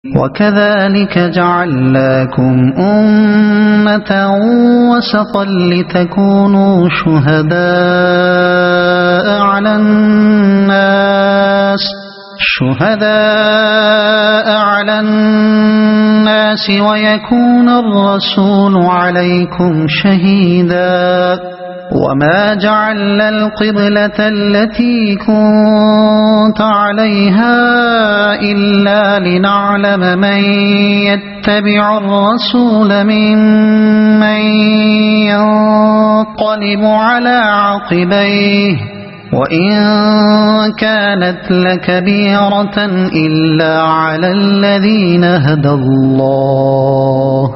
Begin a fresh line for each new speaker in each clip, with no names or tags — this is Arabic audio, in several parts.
وكذلك جعلناكم أمة وسطا لتكونوا شهداء على الناس ويكون الرسول عليكم شهيدا. وما جعلنا القبلة التي كنت عليها إلا لنعلم من يتبع الرسول ممن ينقلب على عقبيه وإن كانت لكبيرة إلا على الذين هدى الله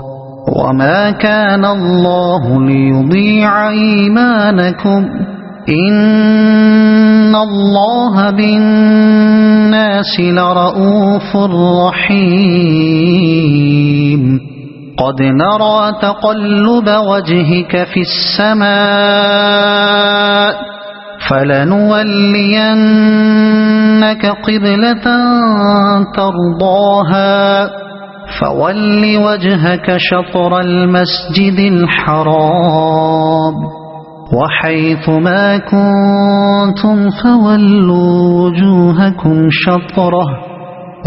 وما كان الله ليضيع إيمانكم إن الله بالناس لرءوف رحيم. قد نرى تقلب وجهك في السماء فلنولينك قبلة ترضاها فول وجهك شطر المسجد الحرام وحيث ما كنتم فولوا وجوهكم شطره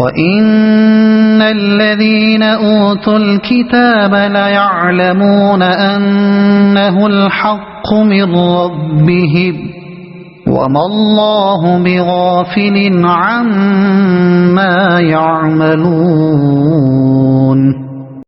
وإن الذين أوتوا الكتاب ليعلمون أنه الحق من ربهم وما الله بغافل عما يعملون.